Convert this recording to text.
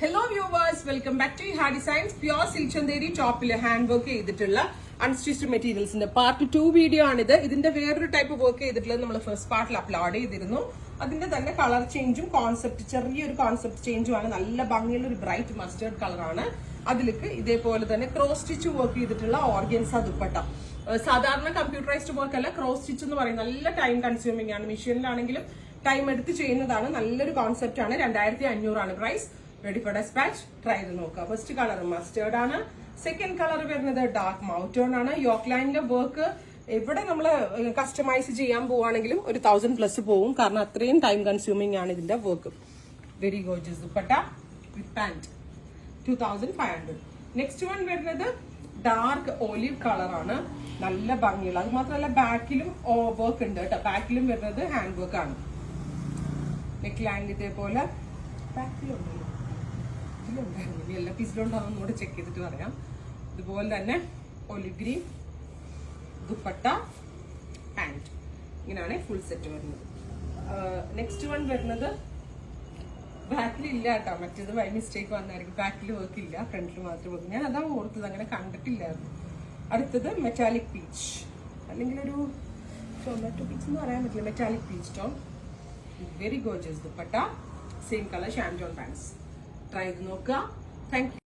Hello viewers, welcome back to ഹാ designs. Pure silk Chanderi ടോപ്പിൽ hand work ചെയ്തിട്ടുള്ള unstitched മെറ്റീരിയൽസിന്റെ പാർട്ട് 2 വീഡിയോ ആണിത്. ഇതിന്റെ വേറൊരു ടൈപ്പ് വർക്ക് ചെയ്തിട്ടുള്ളത് നമ്മൾ ഫസ്റ്റ് പാർട്ടിൽ അപ്ലോഡ് ചെയ്തിരുന്നു. അതിന്റെ തന്നെ കളർ ചേഞ്ചും ചെറിയൊരു കോൺസെപ്റ്റ് ചേഞ്ചും ആണ്. നല്ല ഭംഗിയുള്ള ഒരു ബ്രൈറ്റ് മസ്റ്റേർഡ് കളറാണ്. അതിലേക്ക് ഇതേപോലെ തന്നെ ക്രോസ് സ്റ്റിച്ച് വർക്ക് ചെയ്തിട്ടുള്ള ഓർഗൻസ ദുപ്പട്ട. സാധാരണ കമ്പ്യൂട്ടറൈസ്ഡ് വർക്ക് അല്ല, ക്രോസ് സ്റ്റിച്ച് എന്ന് പറയുന്നത് നല്ല ടൈം കൺസ്യൂമിംഗ് ആണ്. മെഷീനിലാണെങ്കിലും ടൈം എടുത്ത് ചെയ്യുന്നതാണ്. നല്ലൊരു കോൺസെപ്റ്റ് ആണ്. 2500 ആണ് price. Ready for despatch. Try ചെയ്ത് നോക്കുക. ഫസ്റ്റ് കളർ മസ്റ്റേർഡ് ആണ്. സെക്കൻഡ് കളർ വരുന്നത് ഡാർക്ക് മൗട്ടോൺ ആണ്. യോക്ക് ലൈനിന്റെ വർക്ക് എവിടെ നമ്മൾ കസ്റ്റമൈസ് ചെയ്യാൻ പോവാണെങ്കിലും ഒരു 1000+ പോവും. കാരണം അത്രയും ടൈം കൺസ്യൂമിംഗ് ആണ് ഇതിന്റെ വർക്ക്. വെരി ഗോർജിയസ് ദുപ്പട്ട വിത്ത് പാന്റ് 2500. നെക്സ്റ്റ് വൺ വരുന്നത് ഡാർക്ക് ഒലിവ് കളർ ആണ്. നല്ല ഭംഗിയുള്ള, അത് മാത്രമല്ല ബാക്കിലും വർക്ക് ഉണ്ട് കേട്ടോ. ബാക്കിലും വരുന്നത് ഹാൻഡ് വർക്ക് ആണ്. നെക്ക് ലൈൻ ഇതേപോലെ ബാക്കിലുണ്ടല്ലോ, എല്ലാ പീസിലുണ്ടാവും. ഒന്നുകൂടെ ചെക്ക് ചെയ്തിട്ട് പറയാം. ഇതുപോലെ തന്നെ ഒലിവ് ഗ്രീൻ ദുപ്പട്ട പാന്റ്. ഇങ്ങനെയാണ് ഫുൾ സെറ്റ് വരുന്നത്. നെക്സ്റ്റ് വൺ വരുന്നത് ബാക്കിൽ ഇല്ല കേട്ടോ. മറ്റേത് ബൈ മിസ്റ്റേക്ക് വന്നായിരിക്കും. ബാക്കിൽ വർക്ക് ഇല്ല, ഫ്രണ്ടിൽ മാത്രം വർക്ക്. ഞാൻ അതാ ഓർത്തത്, അങ്ങനെ കണ്ടിട്ടില്ലായിരുന്നു. അടുത്തത് മെറ്റാലിക് പീച്ച്, അല്ലെങ്കിൽ ഒരു ടൊമാറ്റോ പീച്ച് എന്ന് പറയാൻ പറ്റില്ല. Metallic peach tone. Very gorgeous dupatta, same colour ഷാൻജോൺ പാൻസ്. ട്രൈ ചെയ്ത് നോക്കുക. Thank U.